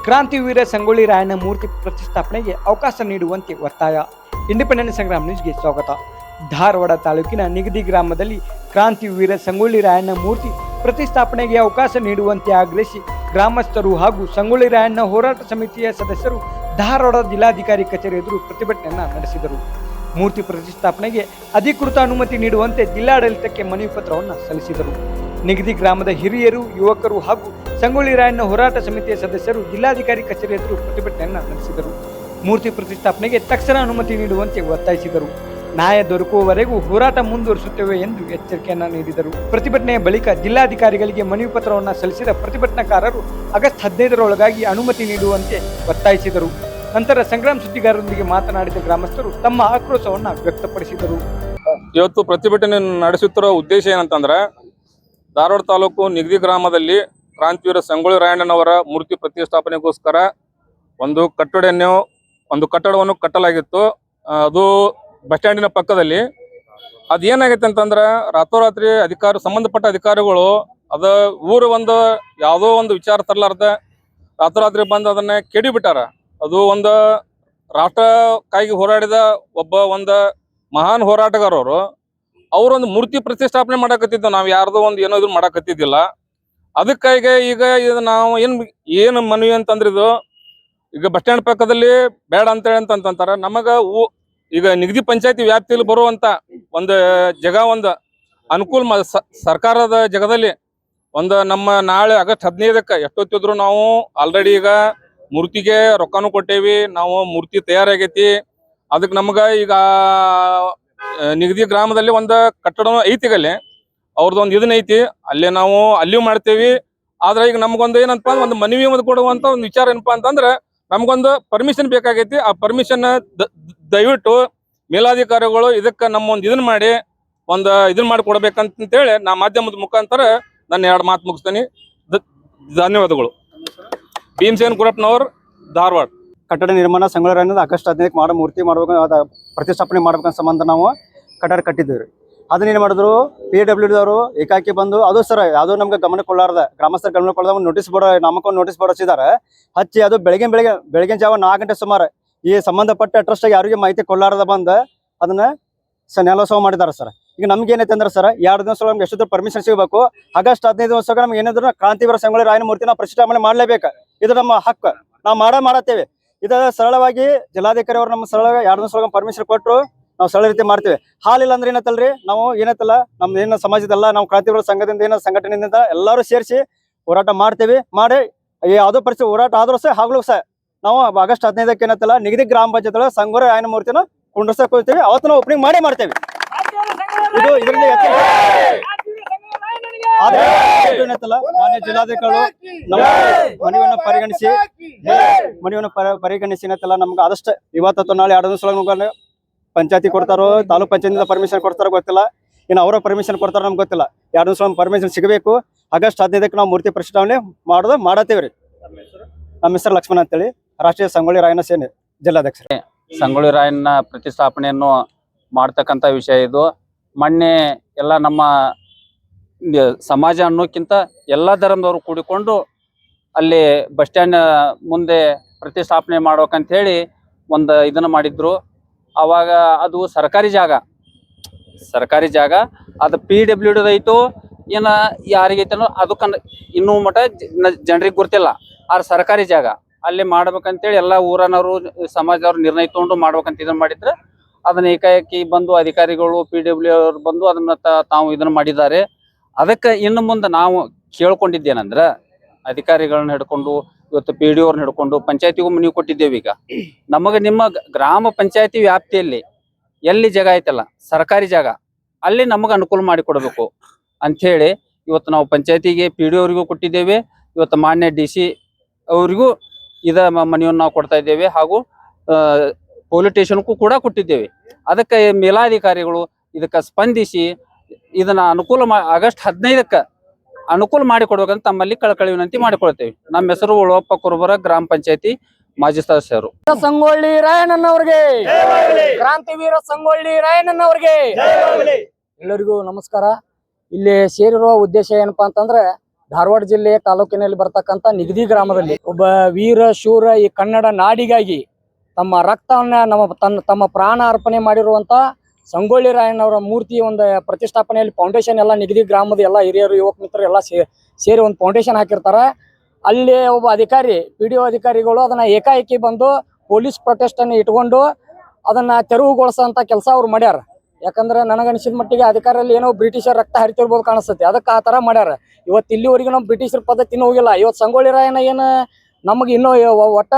ಕ್ರಾಂತಿವೀರ ಸಂಗೊಳ್ಳಿ ರಾಯಣ್ಣ ಮೂರ್ತಿ ಪ್ರತಿಷ್ಠಾಪನೆಗೆ ಅವಕಾಶ ನೀಡುವಂತೆ ಒತ್ತಾಯ. ಇಂಡಿಪೆಂಡೆಂಟ್ ಸಂಗ್ರಾಮ್ ನ್ಯೂಸ್ಗೆ ಸ್ವಾಗತ. ಧಾರವಾಡ ತಾಲೂಕಿನ ನಿಗದಿ ಗ್ರಾಮದಲ್ಲಿ ಕ್ರಾಂತಿವೀರ ಸಂಗೊಳ್ಳಿ ರಾಯಣ್ಣ ಮೂರ್ತಿ ಪ್ರತಿಷ್ಠಾಪನೆಗೆ ಅವಕಾಶ ನೀಡುವಂತೆ ಆಗ್ರಹಿಸಿ ಗ್ರಾಮಸ್ಥರು ಹಾಗೂ ಸಂಗೊಳ್ಳಿ ರಾಯಣ್ಣ ಹೋರಾಟ ಸಮಿತಿಯ ಸದಸ್ಯರು ಧಾರವಾಡ ಜಿಲ್ಲಾಧಿಕಾರಿ ಕಚೇರಿ ಎದುರು ಪ್ರತಿಭಟನೆಯನ್ನು ನಡೆಸಿದರು. ಮೂರ್ತಿ ಪ್ರತಿಷ್ಠಾಪನೆಗೆ ಅಧಿಕೃತ ಅನುಮತಿ ನೀಡುವಂತೆ ಜಿಲ್ಲಾಡಳಿತಕ್ಕೆ ಮನವಿ ಪತ್ರವನ್ನು ಸಲ್ಲಿಸಿದರು. ನಿಗದಿ ಗ್ರಾಮದ ಹಿರಿಯರು, ಯುವಕರು ಹಾಗೂ ಸಂಗೊಳ್ಳಿ ರಾಯಣ್ಣ ಹೋರಾಟ ಸಮಿತಿಯ ಸದಸ್ಯರು ಜಿಲ್ಲಾಧಿಕಾರಿ ಕಚೇರಿ ಎದುರು ಪ್ರತಿಭಟನೆಯನ್ನು ನಡೆಸಿದರು. ಮೂರ್ತಿ ಪ್ರತಿಷ್ಠಾಪನೆಗೆ ತಕ್ಷಣ ಅನುಮತಿ ನೀಡುವಂತೆ ಒತ್ತಾಯಿಸಿದರು. ನ್ಯಾಯ ದೊರಕುವವರೆಗೂ ಹೋರಾಟ ಮುಂದುವರಿಸುತ್ತೇವೆ ಎಂದು ಎಚ್ಚರಿಕೆಯನ್ನ ನೀಡಿದರು. ಪ್ರತಿಭಟನೆಯ ಬಳಿಕ ಜಿಲ್ಲಾಧಿಕಾರಿಗಳಿಗೆ ಮನವಿ ಪತ್ರವನ್ನು ಸಲ್ಲಿಸಿದ ಪ್ರತಿಭಟನಾಕಾರರು ಆಗಸ್ಟ್ 15ರೊಳಗಾಗಿ ಅನುಮತಿ ನೀಡುವಂತೆ ಒತ್ತಾಯಿಸಿದರು. ನಂತರ ಸಂಗ್ರಾಮ್ ಸುದ್ದಿಗಾರರೊಂದಿಗೆ ಮಾತನಾಡಿದ ಗ್ರಾಮಸ್ಥರು ತಮ್ಮ ಆಕ್ರೋಶವನ್ನು ವ್ಯಕ್ತಪಡಿಸಿದರು. ಇವತ್ತು ಪ್ರತಿಭಟನೆ ನಡೆಸುತ್ತಿರುವ ಉದ್ದೇಶ ಏನಂತಂದ್ರೆ, ಧಾರವಾಡ ತಾಲೂಕು ನಿಗದಿ ಗ್ರಾಮದಲ್ಲಿ ಕ್ರಾಂತಿವೀರ ಸಂಗೊಳ್ಳಿ ರಾಯಣ್ಣನವರ ಮೂರ್ತಿ ಪ್ರತಿಷ್ಠಾಪನೆಗೋಸ್ಕರ ಒಂದು ಕಟ್ಟಡವನ್ನು ಕಟ್ಟಲಾಗಿತ್ತು. ಅದು ಬಸ್ ಸ್ಟ್ಯಾಂಡಿನ ಪಕ್ಕದಲ್ಲಿ. ಅದೇನಾಗೈತೆ ಅಂತಂದ್ರೆ, ರಾತ್ರೋರಾತ್ರಿ ಸಂಬಂಧಪಟ್ಟ ಅಧಿಕಾರಿಗಳು ಯಾವುದೋ ಒಂದು ವಿಚಾರ ತರಲಾರ್ದ ರಾತ್ರೋರಾತ್ರಿ ಬಂದು ಅದನ್ನ ಕೆಡಿಬಿಟ್ಟಾರ. ಅದು ಒಂದು ರಾಷ್ಟ್ರಕ್ಕಾಗಿ ಹೋರಾಡಿದ ಒಂದು ಮಹಾನ್ ಹೋರಾಟಗಾರರು. ಅವರೊಂದು ಮೂರ್ತಿ ಪ್ರತಿಷ್ಠಾಪನೆ ಮಾಡಕತ್ತಿದ್ದು, ನಾವು ಯಾರ್ದೋ ಏನೋ ಇದು ಮಾಡಕತ್ತಿದ್ದಿಲ್ಲ. ಅದಕ್ಕಾಗಿ ಈಗ ಇದು ನಾವು ಏನು ಮನವಿ ಅಂತಂದ್ರೆ, ಇದು ಈಗ ಬಸ್ ಸ್ಟ್ಯಾಂಡ್ ಪಕ್ಕದಲ್ಲಿ ಬೇಡ ಅಂತೇಳಿ ಅಂತಂತಾರ. ನಮಗ ಈಗ ನಿಗದಿ ಪಂಚಾಯತಿ ವ್ಯಾಪ್ತಿಯಲ್ಲಿ ಬರುವಂತ ಒಂದು ಅನುಕೂಲ ಸರ್ಕಾರದ ಜಗದಲ್ಲಿ ನಮ್ಮ ನಾಳೆ ಆಗಸ್ಟ್ 15ಕ್ಕೆ ಎಷ್ಟೊತ್ತಿದ್ರು ನಾವು ಆಲ್ರೆಡಿ ಈಗ ಮೂರ್ತಿಗೆ ರೊಕ್ಕನೂ ಕೊಟ್ಟೇವಿ. ನಾವು ಮೂರ್ತಿ ತಯಾರಾಗೈತಿ. ಅದಕ್ಕೆ ನಮ್ಗ ಈಗ ನಿಗದಿ ಗ್ರಾಮದಲ್ಲಿ ಒಂದು ಕಟ್ಟಡ ಐತಿ. ಅಲ್ಲಿ ಅವ್ರದ್ದು ಇದನ್ನ ಐತಿ. ಅಲ್ಲಿಯೂ ಮಾಡ್ತೇವಿ. ಆದ್ರೆ ಈಗ ನಮ್ಗೊಂದು ಏನಂತ ಒಂದು ಮನವಿ ಕೊಡುವಂತ ಒಂದು ವಿಚಾರ ಏನಪ್ಪಾ ಅಂತಂದ್ರೆ, ನಮ್ಗೊಂದು ಪರ್ಮಿಷನ್ ಬೇಕಾಗೈತಿ. ಆ ಪರ್ಮಿಷನ್ ದಯವಿಟ್ಟು ಮೇಲಾಧಿಕಾರಿಗಳು ಇದಕ್ಕೆ ಇದನ್ನ ಮಾಡಿ ಇದನ್ನ ಮಾಡಿ ಕೊಡ್ಬೇಕಂತೇಳಿ ನಾ ಮಾಧ್ಯಮದ ಮುಖಾಂತರ ನನ್ನ 2 ಮಾತು ಮುಗಿಸ್ತೇನೆ. ಧನ್ಯವಾದಗಳು. ಭೀಮಸೇನ್ ಗುರಪ್ಪನವರು, ಧಾರವಾಡ. ಕಟ್ಟಡ ನಿರ್ಮಾಣ ಸಂಗೊಳ್ಳಿ ರಾಯಣ್ಣ ಆಗಸ್ಟ್ 15ಕ್ಕೆ ಮೂರ್ತಿ ಮಾಡ್ಬೇಕು, ಪ್ರತಿಷ್ಠಾಪನೆ ಮಾಡ್ಬೇಕಂತ ಸಂಬಂಧ ನಾವು ಕಟ್ಟಡ ಕಟ್ಟಿದ್ದೀವಿ. ಅದನ್ನೇನು ಮಾಡಿದ್ರು, PWDದವರು ಏಕಾಕಿ ಬಂದು ಅದು ಸರ್ ಯಾವುದೋ ನಮ್ಗೆ ಗಮನ ಕೊಳ್ಳಾರ್ದ ಗ್ರಾಮಸ್ಥರ ಗಮನ ಕೊಳ್ಳದ ನೋಟಿಸ್ ಬೋರ್ಡ್ ನಾಮಕ್ಕೊಂದು ನೋಟಿಸ್ ಬೋರ್ಡ್ ಹಚ್ಚಿದ್ದಾರೆ. ಹಚ್ಚಿ ಅದು ಬೆಳಗಿನ ಜಾವ 4 ಗಂಟೆ ಸುಮಾರು ಈ ಸಂಬಂಧಪಟ್ಟ ಟ್ರಸ್ಟ್ ಯಾರಿಗೆ ಮಾಹಿತಿ ಕೊಳ್ಳಾರದ ಬಂದು ಅದನ್ನ ನೆಲೋತ್ಸವ ಮಾಡಿದ್ದಾರೆ ಸರ್. ಈಗ ನಮ್ಗೆ ಏನೈತೆ ಅಂದ್ರೆ ಸರ್, 2 ದಿವಸ ನಮ್ಗೆ ಎಷ್ಟು ಪರ್ಮಿಷನ್ ಸಿಗಬೇಕು. ಆಗಸ್ಟ್ 15 ದಿವಸ ನಮ್ಗೆ ಏನಾದ್ರು ಕ್ರಾಂತಿವೀರ ಸಂಗೊಳ್ಳಿ ರಾಯಣ್ಣ ಮೂರ್ತಿ ನಾವು ಪ್ರತಿಷ್ಠಾಪನೆ ಮಾಡ್ಲೇಬೇಕು. ಇದು ನಮ್ಮ ಹಕ್ಕು, ನಾವು ಮಾಡತ್ತೇವೆ. ಇದು ಸರಳವಾಗಿ ಜಿಲ್ಲಾಧಿಕಾರಿ ಅವರು ನಮ್ಮ ಸರಳ 2 ದಿವಸ ಪರ್ಮಿಷನ್ ಕೊಟ್ಟರು, ನಾವು ಸರಳ ರೀತಿ ಮಾಡ್ತೇವೆ. ಹಾಲಿಲ್ಲ ಅಂದ್ರೆ ಏನತ್ತಲ್ರಿ, ನಾವು ಏನತ್ತಲ್ಲ ನಮ್ದು ಏನು ಸಮಾಜದಲ್ಲ, ನಾವು ಕ್ರಾಂತಿವೀರ ಸಂಘದಿಂದ ಏನೋ ಸಂಘಟನೆಯಿಂದ ಎಲ್ಲರೂ ಸೇರಿಸಿ ಹೋರಾಟ ಮಾಡ್ತೇವೆ. ಮಾಡಿ ಯಾವುದೋ ಪರಿಸ್ಥಿತಿ ಹೋರಾಟ ಆದ್ರೂ ಸಹ ಆಗ್ಲೂ ಸಹ ನಾವು ಆಗಸ್ಟ್ 15ಕ್ಕೆ ಏನತ್ತಲ್ಲ ನಿಗದಿ ಗ್ರಾಮ ಪಂಚಾಯತ್ ಸಂಗೊಳ್ಳಿ ರಾಯಣ್ಣ ಮೂರ್ತಿನ ಕುಂಡ್ರಸಕ್ಕೆ ಹೋಗ್ತೇವೆ. ಅವತ್ತು ನಾವು ಓಪನಿಂಗ್ ಮಾಡ್ತೇವೆ. ಇದು ಇದರಲ್ಲಿ ಮಾನ್ಯ ಜಿಲ್ಲಾಧಿಕಾರಿಗಳು ನಮ್ಮ ಮನವಿಯನ್ನು ಪರಿಗಣಿಸಿ ಏನತ್ತಲ್ಲ ನಮ್ಗೆ ಆದಷ್ಟು ಇವತ್ತು ನಾಳೆ 2 ದಿವಸ ಪಂಚಾಯತಿ ಕೊಡ್ತಾರೋ, ತಾಲೂಕ್ ಪಂಚಾಯತಿಂದ ಪರ್ಮಿಷನ್ ಕೊಡ್ತಾರೋ ಗೊತ್ತಿಲ್ಲ. ಇನ್ನು ಅವರ ಪರ್ಮಿಷನ್ ಕೊಡ್ತಾರೋ ನಮ್ಗೆ ಗೊತ್ತಿಲ್ಲ. 2 ದಿವಸ ಪರ್ಮಿಷನ್ ಸಿಗಬೇಕು. ಆಗಸ್ಟ್ 15ಕ್ಕೆ ನಾವು ಮೂರ್ತಿ ಪ್ರತಿಷ್ಠಾಪನೆ ಮಾಡತ್ತೇವ್ರಿ. ನಮ್ಮ ಹೆಸರು ಲಕ್ಷ್ಮಣ ಅಂತೇಳಿ, ರಾಷ್ಟ್ರೀಯ ಸಂಗೊಳ್ಳಿ ರಾಯಣ್ಣ ಸೇನೆ ಜಿಲ್ಲಾಧ್ಯಕ್ಷರು. ಸಂಗೊಳ್ಳಿ ರಾಯಣ್ಣ ಪ್ರತಿಷ್ಠಾಪನೆಯನ್ನು ಮಾಡ್ತಕ್ಕಂಥ ವಿಷಯ ಇದು. ಮೊನ್ನೆ ಎಲ್ಲ ನಮ್ಮ ಸಮಾಜ ಅನ್ನೋಕ್ಕಿಂತ ಎಲ್ಲ ಧರ್ಮದವರು ಕೂಡಿಕೊಂಡು ಅಲ್ಲಿ ಬಸ್ ಸ್ಟ್ಯಾಂಡ್ ಮುಂದೆ ಪ್ರತಿಷ್ಠಾಪನೆ ಮಾಡ್ಬೇಕಂತ ಹೇಳಿ ಇದನ್ನ ಮಾಡಿದ್ರು. ಅವಾಗ ಅದು ಸರ್ಕಾರಿ ಜಾಗ ಅದು PWD ಐತೋ ಏನ ಯಾರಿಗೈತನೋ ಅದು ಇನ್ನೂ ಮಟ್ಟ ಜನರಿಗೆ ಗೊತ್ತಿಲ್ಲ. ಆ ಸರ್ಕಾರಿ ಜಾಗ ಅಲ್ಲಿ ಮಾಡ್ಬೇಕಂತೇಳಿ ಎಲ್ಲ ಊರನವರು ಸಮಾಜದವ್ರು ನಿರ್ಣಯ ತಗೊಂಡು ಮಾಡ್ಬೇಕಂತ ಇದನ್ನ ಮಾಡಿದ್ರೆ, ಅದನ್ನ ಏಕಾಏಕಿ ಬಂದು ಅಧಿಕಾರಿಗಳು PWD ಅವರು ಬಂದು ಅದನ್ನ ತಾವು ಇದನ್ನ ಮಾಡಿದ್ದಾರೆ. ಅದಕ್ಕೆ ಇನ್ನು ಮುಂದೆ ನಾವು ಕೇಳ್ಕೊಂಡಿದ್ದೇನಂದ್ರ, ಅಧಿಕಾರಿಗಳನ್ನ ಹಿಡ್ಕೊಂಡು ಇವತ್ತು PDO ಅವ್ರನ್ನ ಹಿಡ್ಕೊಂಡು ಪಂಚಾಯತಿಗೂ ಮನವಿ ಕೊಟ್ಟಿದ್ದೇವೆ. ಈಗ ನಮಗೆ ನಿಮ್ಮ ಗ್ರಾಮ ಪಂಚಾಯತಿ ವ್ಯಾಪ್ತಿಯಲ್ಲಿ ಎಲ್ಲಿ ಜಾಗ ಐತಲ್ಲ ಸರ್ಕಾರಿ ಜಾಗ, ಅಲ್ಲಿ ನಮಗೆ ಅನುಕೂಲ ಮಾಡಿ ಕೊಡಬೇಕು ಅಂಥೇಳಿ ಇವತ್ತು ನಾವು ಪಂಚಾಯತಿಗೆ PDO ಅವರಿಗೂ ಕೊಟ್ಟಿದ್ದೇವೆ. ಇವತ್ತು ಮಾನ್ಯ DC ಅವರಿಗೂ ಮನವಿಯನ್ನು ನಾವು ಕೊಡ್ತಾ ಇದ್ದೇವೆ. ಹಾಗೂ ಪೊಲೀಸ್ ಸ್ಟೇಷನ್ಗೂ ಕೂಡ ಕೊಟ್ಟಿದ್ದೇವೆ. ಅದಕ್ಕೆ ಮೇಲಾಧಿಕಾರಿಗಳು ಇದಕ್ಕೆ ಸ್ಪಂದಿಸಿ ಇದನ್ನ ಆಗಸ್ಟ್ 15ಕ್ಕೆ ಅನುಕೂಲ ಮಾಡಿಕೊಡ್ಬೇಕಂತ ತಮ್ಮಲ್ಲಿ ಕಳಕಳಿ ವಿನಂತಿ ಮಾಡಿಕೊಳ್ತೇವೆ. ನಮ್ಮ ಹೆಸರು ಉಳವಪ್ಪ ಕುರುಬರ, ಗ್ರಾಮ ಪಂಚಾಯತಿ ಮಾಜಿ ಸದಸ್ಯರು. ಸಂಗೊಳ್ಳಿ ರಾಯಣ್ಣನವರಿಗೆ, ಕ್ರಾಂತಿವೀರ ಸಂಗೊಳ್ಳಿ ರಾಯಣ್ಣನವರಿಗೆ ಎಲ್ಲರಿಗೂ ನಮಸ್ಕಾರ. ಇಲ್ಲಿ ಸೇರಿರುವ ಉದ್ದೇಶ ಏನಪ್ಪಾ ಅಂತಂದ್ರೆ, ಧಾರವಾಡ ಜಿಲ್ಲೆಯ ತಾಲೂಕಿನಲ್ಲಿ ಬರ್ತಕ್ಕಂಥ ನಿಗದಿ ಗ್ರಾಮದಲ್ಲಿ ಒಬ್ಬ ವೀರ ಶೂರ ಈ ಕನ್ನಡ ನಾಡಿಗಾಗಿ ತಮ್ಮ ರಕ್ತವನ್ನ ತಮ್ಮ ಪ್ರಾಣ ಅರ್ಪಣೆ ಮಾಡಿರುವಂತ ಸಂಗೊಳ್ಳಿ ರಾಯಣ್ಣವರ ಮೂರ್ತಿ ಒಂದು ಪ್ರತಿಷ್ಠಾಪನೆಯಲ್ಲಿ ಫೌಂಡೇಶನ್ ಎಲ್ಲ ನಿಗದಿ ಗ್ರಾಮದ ಎಲ್ಲ ಹಿರಿಯರು ಯುವಕ ಮಿತ್ರರು ಎಲ್ಲ ಸೇರಿ ಒಂದು ಫೌಂಡೇಶನ್ ಹಾಕಿರ್ತಾರ. ಅಲ್ಲಿ ಒಬ್ಬ ಅಧಿಕಾರಿ PDO ಅಧಿಕಾರಿಗಳು ಅದನ್ನ ಏಕಾಏಕಿ ಬಂದು ಪೊಲೀಸ್ ಪ್ರೊಟೆಸ್ಟ್ ಅನ್ನು ಇಟ್ಕೊಂಡು ಅದನ್ನ ತೆರವುಗೊಳಿಸೋಂಥ ಕೆಲಸ ಅವ್ರು ಮಾಡ್ಯಾರ. ಯಾಕಂದ್ರೆ ನನಗನ್ಸಿದ ಮಟ್ಟಿಗೆ ಅಧಿಕಾರಿಯಲ್ಲಿ ಏನೋ ಬ್ರಿಟಿಷರ್ ರಕ್ತ ಹರಿತಿರ್ಬೋದು ಕಾಣಿಸ್ತೈತಿ, ಅದಕ್ಕೆ ಆ ತರ ಮಾಡ್ಯಾರ. ಇವತ್ತು ಇಲ್ಲಿವರೆಗೂ ನಮ್ಮ ಬ್ರಿಟಿಷರ ಪದ್ಧತಿನೂ ಹೋಗಿಲ್ಲ. ಇವತ್ತು ಸಂಗೊಳ್ಳಿ ರಾಯಣ್ಣ ಏನು ನಮಗೆ ಇನ್ನೂ ಒಟ್ಟ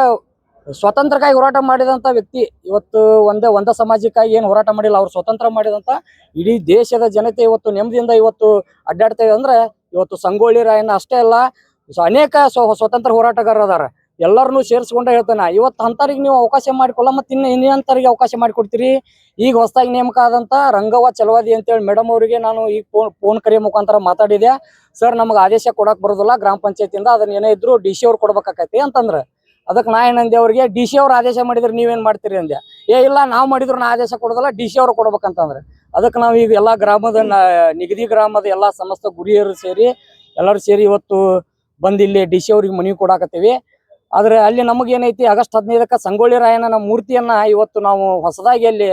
ಸ್ವತಂತ್ರಕ್ಕಾಗಿ ಹೋರಾಟ ಮಾಡಿದಂಥ ವ್ಯಕ್ತಿ. ಇವತ್ತು ಒಂದೇ ಸಮಾಜಕ್ಕಾಗಿ ಏನು ಹೋರಾಟ ಮಾಡಿಲ್ಲ, ಅವ್ರು ಸ್ವತಂತ್ರ ಮಾಡಿದಂಥ ಇಡೀ ದೇಶದ ಜನತೆ ಇವತ್ತು ನೆಮ್ಮದಿಯಿಂದ ಇವತ್ತು ಅಡ್ಡಾಡ್ತೇವೆ ಅಂದ್ರೆ ಇವತ್ತು ಸಂಗೊಳ್ಳಿ ರಾಯಣ್ಣ ಅಷ್ಟೇ ಅಲ್ಲ, ಅನೇಕ ಸ್ವತಂತ್ರ ಹೋರಾಟಗಾರರು ಅದಾರ. ಎಲ್ಲರನ್ನೂ ಸೇರಿಸ್ಕೊಂಡೇ ಹೇಳ್ತಾನೆ. ಇವತ್ತು ಅಂತರಿಗೆ ನೀವು ಅವಕಾಶ ಮಾಡಿಕೊಳ್ಳ, ಮತ್ತೆ ಇನ್ನಂತರಿಗೆ ಅವಕಾಶ ಮಾಡಿಕೊಡ್ತೀರಿ. ಈಗ ಹೊಸದಾಗಿ ನೇಮಕ ಆದಂತ ರಂಗವ್ವ ಚಲವಾದಿ ಅಂತೇಳಿ ಮೇಡಮ್ ಅವರಿಗೆ ನಾನು ಈಗ ಫೋನ್ ಕರೆ ಮುಖಾಂತರ ಮಾತಾಡಿದೆ. ಸರ್ ನಮಗೆ ಆದೇಶ ಕೊಡಕ್ ಬರೋದಿಲ್ಲ ಗ್ರಾಮ ಪಂಚಾಯತಿಯಿಂದ, ಅದನ್ನ ಏನೇ ಇದ್ರು DC ಅವ್ರು ಕೊಡ್ಬೇಕಾಕೈತಿ ಅಂತಂದ್ರೆ, ಅದಕ್ಕೆ ನಾ ಏನಂದೆ ಅವ್ರಿಗೆ, DC ಅವ್ರು ಆದೇಶ ಮಾಡಿದ್ರೆ ನೀವೇನ್ ಮಾಡ್ತೀರಿ ಅಂದೆ. ಇಲ್ಲ ನಾವು ಮಾಡಿದ್ರು ನಾ ಆದೇಶ ಕೊಡೋದಿಲ್ಲ, DC ಅವ್ರು ಕೊಡ್ಬೇಕಂತಂದ್ರೆ, ಅದಕ್ಕೆ ನಾವು ಈಗ ಎಲ್ಲಾ ಗ್ರಾಮದ ನಿಗದಿ ಗ್ರಾಮದ ಎಲ್ಲಾ ಸಮಸ್ತ ಗುರಿಯರು ಸೇರಿ ಎಲ್ಲರೂ ಸೇರಿ ಇವತ್ತು ಬಂದು ಇಲ್ಲಿ DC ಅವ್ರಿಗೆ ಮನವಿ ಕೊಡಾಕತ್ತೀವಿ. ಆದ್ರೆ ಅಲ್ಲಿ ನಮಗೇನೈತಿ, ಆಗಸ್ಟ್ 15ಕ್ಕೆ ಸಂಗೊಳ್ಳಿ ರಾಯಣ್ಣನ ಮೂರ್ತಿಯನ್ನ ಇವತ್ತು ನಾವು ಹೊಸದಾಗಿ ಅಲ್ಲಿ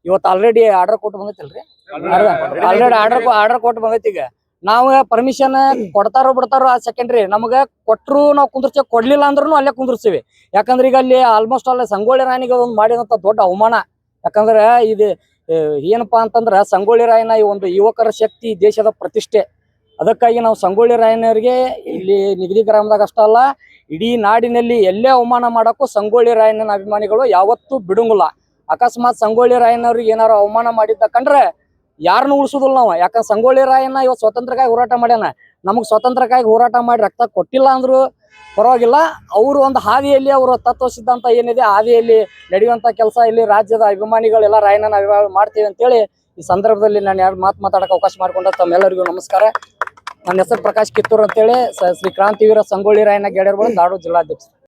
ಇವತ್ತು ಆಲ್ರೆಡಿ ಆರ್ಡರ್ ಕೊಟ್ಟು ಬಂದೈತಿಲ್ರಿ, ಆಲ್ರೆಡಿ ಆರ್ಡರ್ ಕೊಟ್ಟು ಬಂದೈತಿ. ಈಗ ನಾವು ಪರ್ಮಿಷನ್ ಕೊಡ್ತಾರೋ ಬಿಡ್ತಾರೋ ಅದು ಸೆಕೆಂಡ್ರಿ, ನಮಗೆ ಕೊಟ್ಟರು ನಾವು ಕುಂದ್ರಸ್ತೇವೆ, ಕೊಡ್ಲಿಲ್ಲ ಅಂದ್ರೂ ಅಲ್ಲೇ ಕುಂದ್ರಸ್ತೀವಿ. ಯಾಕಂದ್ರೆ ಈಗ ಅಲ್ಲಿ ಆಲ್ಮೋಸ್ಟ್ ಅಲ್ಲೇ ಸಂಗೊಳ್ಳಿ ರಾಯನಿಗೆ ಒಂದು ಮಾಡಿದಂತ ದೊಡ್ಡ ಅವಮಾನ. ಯಾಕಂದ್ರೆ ಇದು ಏನಪ್ಪಾ ಅಂತಂದ್ರೆ ಸಂಗೊಳ್ಳಿ ರಾಯಣ್ಣ ಈ ಒಂದು ಯುವಕರ ಶಕ್ತಿ, ದೇಶದ ಪ್ರತಿಷ್ಠೆ. ಅದಕ್ಕಾಗಿ ನಾವು ಸಂಗೊಳ್ಳಿ ರಾಯಣ್ಣವರಿಗೆ ಇಲ್ಲಿ ನಿಗದಿ ಗ್ರಾಮದಾಗ ಅಷ್ಟ ಅಲ್ಲ, ಇಡೀ ನಾಡಿನಲ್ಲಿ ಎಲ್ಲೇ ಅವಮಾನ ಮಾಡಕ್ಕೂ ಸಂಗೊಳ್ಳಿ ರಾಯಣ್ಣನ ಅಭಿಮಾನಿಗಳು ಯಾವತ್ತೂ ಬಿಡುಂಗಿಲ್ಲ. ಅಕಸ್ಮಾತ್ ಸಂಗೊಳ್ಳಿ ರಾಯಣ್ಣವ್ರಿಗೆ ಏನಾರು ಅವಮಾನ ಮಾಡಿದ್ದ ಕಂಡ್ರೆ ಯಾರನ್ನು ಉಳಿಸೋದಿಲ್ಲ ನಾವು. ಯಾಕಂದ್ರೆ ಸಂಗೊಳ್ಳಿ ರಾಯಣ್ಣ ಇವತ್ತು ಸ್ವತಂತ್ರಕ್ಕಾಗಿ ಹೋರಾಟ ಮಾಡ್ಯಾನ. ನಮಗೆ ಸ್ವತಂತ್ರಕ್ಕಾಗಿ ಹೋರಾಟ ಮಾಡಿ ರಕ್ತ ಕೊಟ್ಟಿಲ್ಲ ಅಂದ್ರು ಪರವಾಗಿಲ್ಲ, ಅವರು ಒಂದು ಹಾದಿಯಲ್ಲಿ ಅವರ ತತ್ವ ಸಿದ್ಧಾಂತ ಏನಿದೆ ಹಾದಿಯಲ್ಲಿ ನಡೆಯುವಂತ ಕೆಲಸ ಇಲ್ಲಿ ರಾಜ್ಯದ ಅಭಿಮಾನಿಗಳೆಲ್ಲ ರಾಯಣ್ಣನ ಅಭಿಮಾನ ಮಾಡ್ತೀವಿ ಅಂತೇಳಿ ಈ ಸಂದರ್ಭದಲ್ಲಿ ನಾನು ಎರಡು ಮಾತಾಡಕ್ಕೆ ಅವಕಾಶ ಮಾಡಿಕೊಂಡ ತಮ್ಮೆಲ್ಲರಿಗೂ ನಮಸ್ಕಾರ. ನನ್ನ ಹೆಸರು ಪ್ರಕಾಶ್ ಕಿತ್ತೂರ್ ಅಂತೇಳಿ, ಶ್ರೀ ಕ್ರಾಂತಿವೀರ ಸಂಗೊಳ್ಳಿ ರಾಯಣ್ಣ ಗೆಳೆಯರುಗಳು ಧಾರವಾಡ ಜಿಲ್ಲಾಧ್ಯಕ್ಷ.